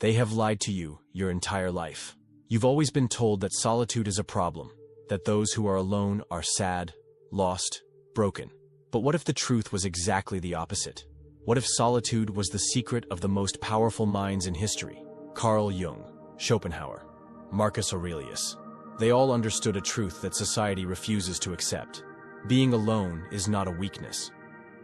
They have lied to you your entire life. You've always been told that solitude is a problem, that those who are alone are sad, lost, broken. But what if the truth was exactly the opposite? What if solitude was the secret of the most powerful minds in history? Carl Jung, Schopenhauer, Marcus Aurelius. They all understood a truth that society refuses to accept. Being alone is not a weakness.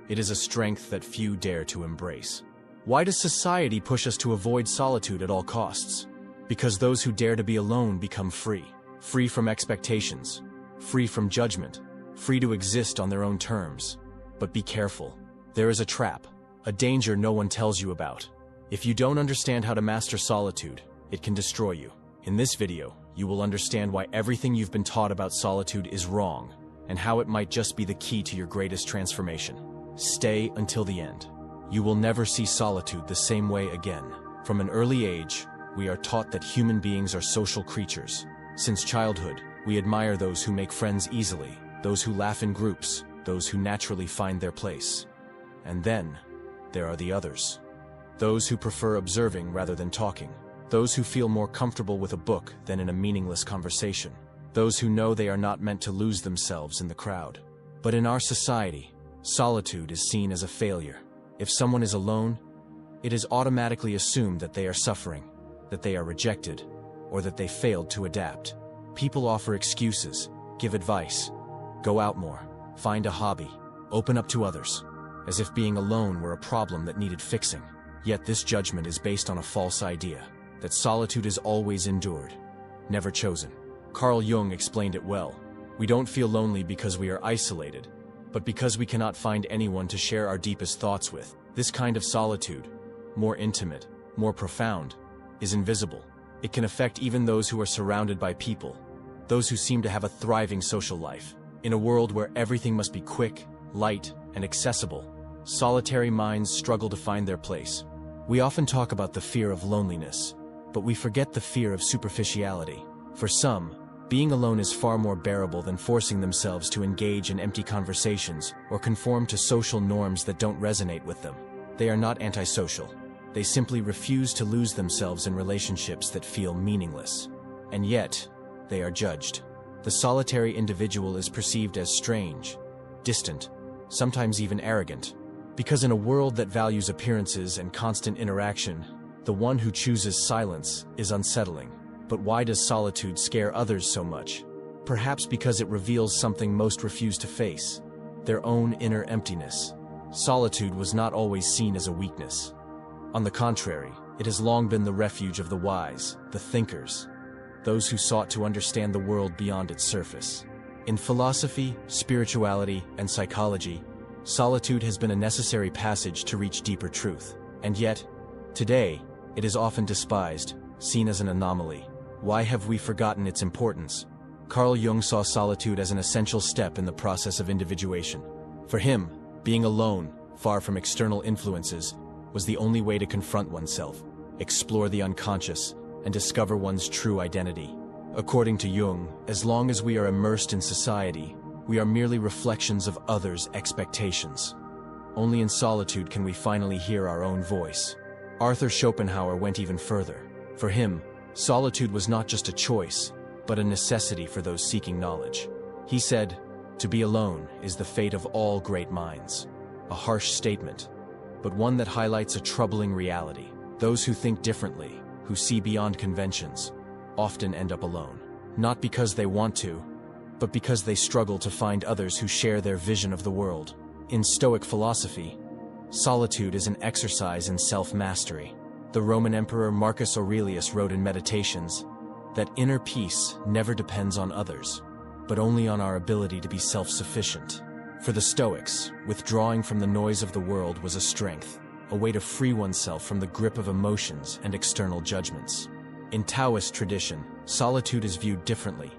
It is a strength that few dare to embrace. Why does society push us to avoid solitude at all costs? Because those who dare to be alone become free. Free from expectations, free from judgment, free to exist on their own terms. But be careful. There is a trap, a danger no one tells you about. If you don't understand how to master solitude, it can destroy you. In this video, you will understand why everything you've been taught about solitude is wrong, and how it might just be the key to your greatest transformation. Stay until the end. You will never see solitude the same way again. From an early age, we are taught that human beings are social creatures. Since childhood, we admire those who make friends easily, those who laugh in groups, those who naturally find their place. And then, there are the others. Those who prefer observing rather than talking. Those who feel more comfortable with a book than in a meaningless conversation. Those who know they are not meant to lose themselves in the crowd. But in our society, solitude is seen as a failure. If someone is alone, it is automatically assumed that they are suffering, that they are rejected, or that they failed to adapt. People offer excuses, give advice, go out more, find a hobby, open up to others, as if being alone were a problem that needed fixing. Yet this judgment is based on a false idea, that solitude is always endured, never chosen. Carl Jung explained it well. We don't feel lonely because we are isolated, but because we cannot find anyone to share our deepest thoughts with. This kind of solitude, more intimate, more profound, is invisible. It can affect even those who are surrounded by people, those who seem to have a thriving social life. In a world where everything must be quick, light, and accessible, solitary minds struggle to find their place. We often talk about the fear of loneliness, but we forget the fear of superficiality. For some, being alone is far more bearable than forcing themselves to engage in empty conversations or conform to social norms that don't resonate with them. They are not antisocial. They simply refuse to lose themselves in relationships that feel meaningless. And yet, they are judged. The solitary individual is perceived as strange, distant, sometimes even arrogant. Because in a world that values appearances and constant interaction, the one who chooses silence is unsettling. But why does solitude scare others so much? Perhaps because it reveals something most refuse to face: their own inner emptiness. Solitude was not always seen as a weakness. On the contrary, it has long been the refuge of the wise, the thinkers, those who sought to understand the world beyond its surface. In philosophy, spirituality, and psychology, solitude has been a necessary passage to reach deeper truth. And yet, today, it is often despised, seen as an anomaly. Why have we forgotten its importance? Carl Jung saw solitude as an essential step in the process of individuation. For him, being alone, far from external influences, was the only way to confront oneself, explore the unconscious, and discover one's true identity. According to Jung, as long as we are immersed in society, we are merely reflections of others' expectations. Only in solitude can we finally hear our own voice. Arthur Schopenhauer went even further. For him, solitude was not just a choice, but a necessity for those seeking knowledge. He said, "To be alone is the fate of all great minds." A harsh statement, but one that highlights a troubling reality. Those who think differently, who see beyond conventions, often end up alone. Not because they want to, but because they struggle to find others who share their vision of the world. In Stoic philosophy, solitude is an exercise in self-mastery. The Roman Emperor Marcus Aurelius wrote in Meditations that inner peace never depends on others, but only on our ability to be self-sufficient. For the Stoics, withdrawing from the noise of the world was a strength, a way to free oneself from the grip of emotions and external judgments. In Taoist tradition, solitude is viewed differently.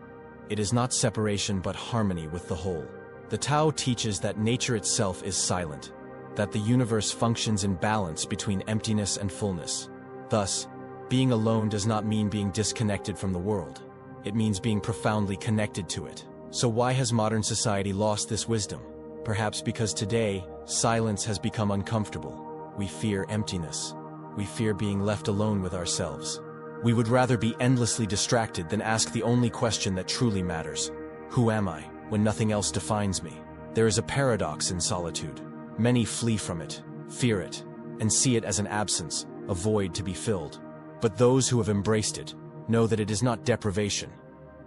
It is not separation but harmony with the whole. The Tao teaches that nature itself is silent, that the universe functions in balance between emptiness and fullness. Thus, being alone does not mean being disconnected from the world. It means being profoundly connected to it. So why has modern society lost this wisdom? Perhaps because today, silence has become uncomfortable. We fear emptiness. we fear being left alone with ourselves. We would rather be endlessly distracted than ask the only question that truly matters. Who am I, when nothing else defines me? There is a paradox in solitude. Many flee from it, fear it, and see it as an absence, a void to be filled. But those who have embraced it know that it is not deprivation,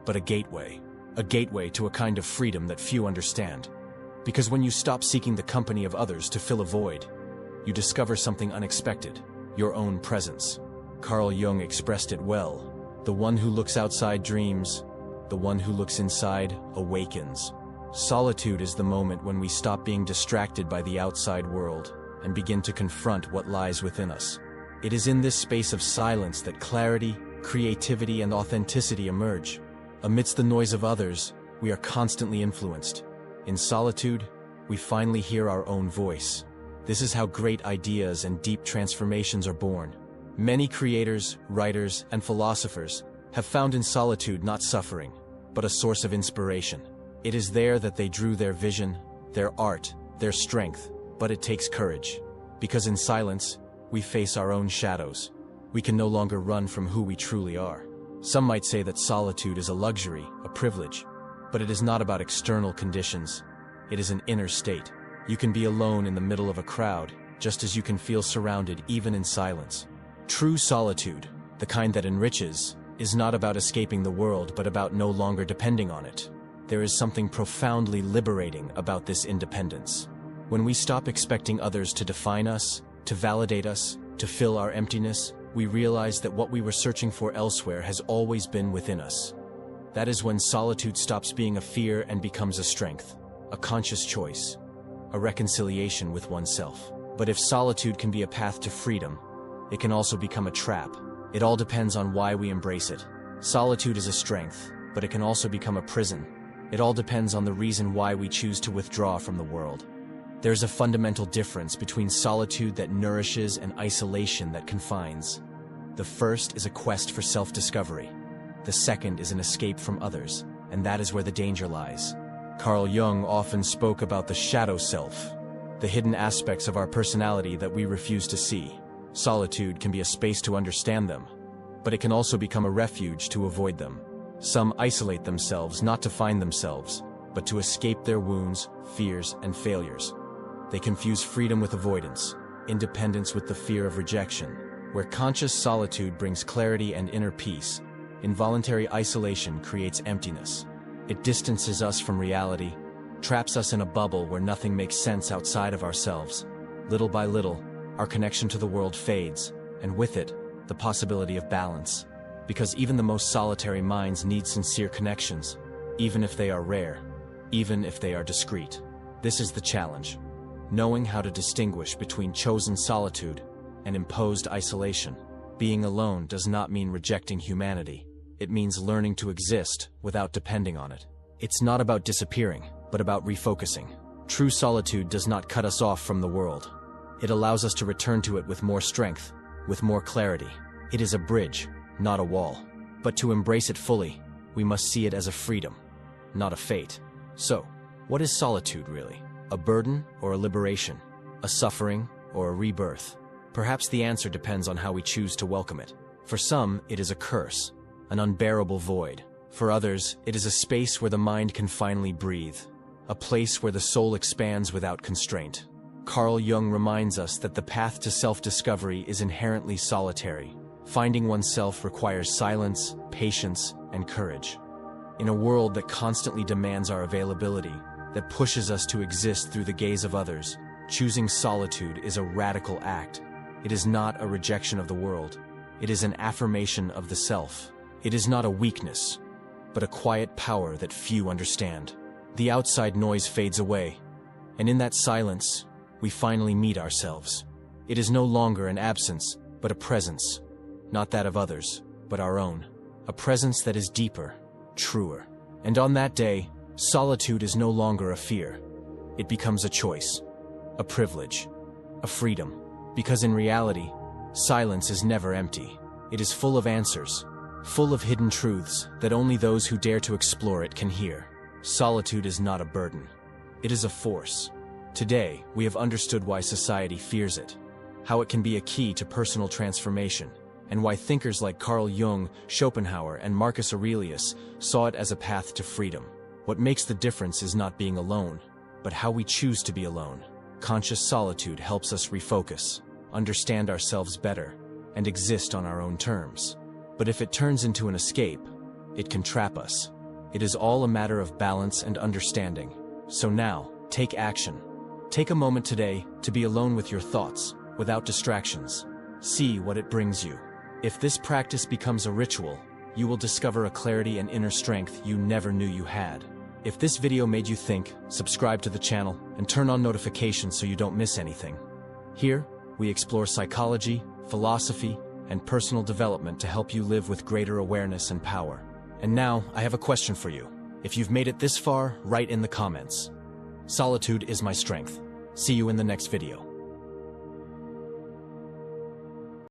but a gateway to a kind of freedom that few understand. Because when you stop seeking the company of others to fill a void, you discover something unexpected, your own presence. Carl Jung expressed it well. The one who looks outside dreams, the one who looks inside awakens. Solitude is the moment when we stop being distracted by the outside world and begin to confront what lies within us. It is in this space of silence that clarity, creativity, and authenticity emerge. Amidst the noise of others, we are constantly influenced. In solitude, we finally hear our own voice. This is how great ideas and deep transformations are born. Many creators, writers, and philosophers have found in solitude not suffering, but a source of inspiration. It is there that they drew their vision, their art, their strength, but it takes courage. Because in silence, we face our own shadows. We can no longer run from who we truly are. Some might say that solitude is a luxury, a privilege, but it is not about external conditions. It is an inner state. You can be alone in the middle of a crowd, just as you can feel surrounded even in silence. True solitude, the kind that enriches, is not about escaping the world, but about no longer depending on it. There is something profoundly liberating about this independence. When we stop expecting others to define us, to validate us, to fill our emptiness, we realize that what we were searching for elsewhere has always been within us. That is when solitude stops being a fear and becomes a strength, a conscious choice, a reconciliation with oneself. But if solitude can be a path to freedom, it can also become a trap. It all depends on why we embrace it. Solitude is a strength, but it can also become a prison. It all depends on the reason why we choose to withdraw from the world. There's a fundamental difference between solitude that nourishes and isolation that confines. The first is a quest for self-discovery. The second is an escape from others, and that is where the danger lies. Carl Jung often spoke about the shadow self, the hidden aspects of our personality that we refuse to see. Solitude can be a space to understand them, but it can also become a refuge to avoid them. Some isolate themselves not to find themselves, but to escape their wounds, fears, and failures. They confuse freedom with avoidance, independence with the fear of rejection. Where conscious solitude brings clarity and inner peace, involuntary isolation creates emptiness. It distances us from reality, traps us in a bubble where nothing makes sense outside of ourselves. Little by little, our connection to the world fades, and with it, the possibility of balance. Because even the most solitary minds need sincere connections, even if they are rare, even if they are discreet. This is the challenge. Knowing how to distinguish between chosen solitude and imposed isolation. Being alone does not mean rejecting humanity. It means learning to exist without depending on it. It's not about disappearing, but about refocusing. True solitude does not cut us off from the world. It allows us to return to it with more strength, with more clarity. It is a bridge, not a wall. But to embrace it fully, we must see it as a freedom, not a fate. So, what is solitude really? A burden or a liberation? A suffering or a rebirth? Perhaps the answer depends on how we choose to welcome it. For some, it is a curse, an unbearable void. For others, it is a space where the mind can finally breathe, a place where the soul expands without constraint. Carl Jung reminds us that the path to self-discovery is inherently solitary. Finding oneself requires silence, patience, and courage. In a world that constantly demands our availability, that pushes us to exist through the gaze of others, choosing solitude is a radical act. It is not a rejection of the world. It is an affirmation of the self. It is not a weakness, but a quiet power that few understand. The outside noise fades away, and in that silence, we finally meet ourselves. It is no longer an absence, but a presence. Not that of others, but our own. A presence that is deeper, truer. And on that day, solitude is no longer a fear. It becomes a choice, a privilege, a freedom. Because in reality, silence is never empty. It is full of answers, full of hidden truths that only those who dare to explore it can hear. Solitude is not a burden. It is a force. Today, we have understood why society fears it. how it can be a key to personal transformation, and why thinkers like Carl Jung, Schopenhauer, and Marcus Aurelius saw it as a path to freedom. What makes the difference is not being alone, but how we choose to be alone. Conscious solitude helps us refocus, understand ourselves better, and exist on our own terms. But if it turns into an escape, it can trap us. It is all a matter of balance and understanding. So now, take action. Take a moment today to be alone with your thoughts, without distractions. See what it brings you. If this practice becomes a ritual, you will discover a clarity and inner strength you never knew you had. If this video made you think, subscribe to the channel and turn on notifications so you don't miss anything. Here, we explore psychology, philosophy, and personal development to help you live with greater awareness and power. And now, I have a question for you. If you've made it this far, write in the comments. Solitude is my strength. See you in the next video.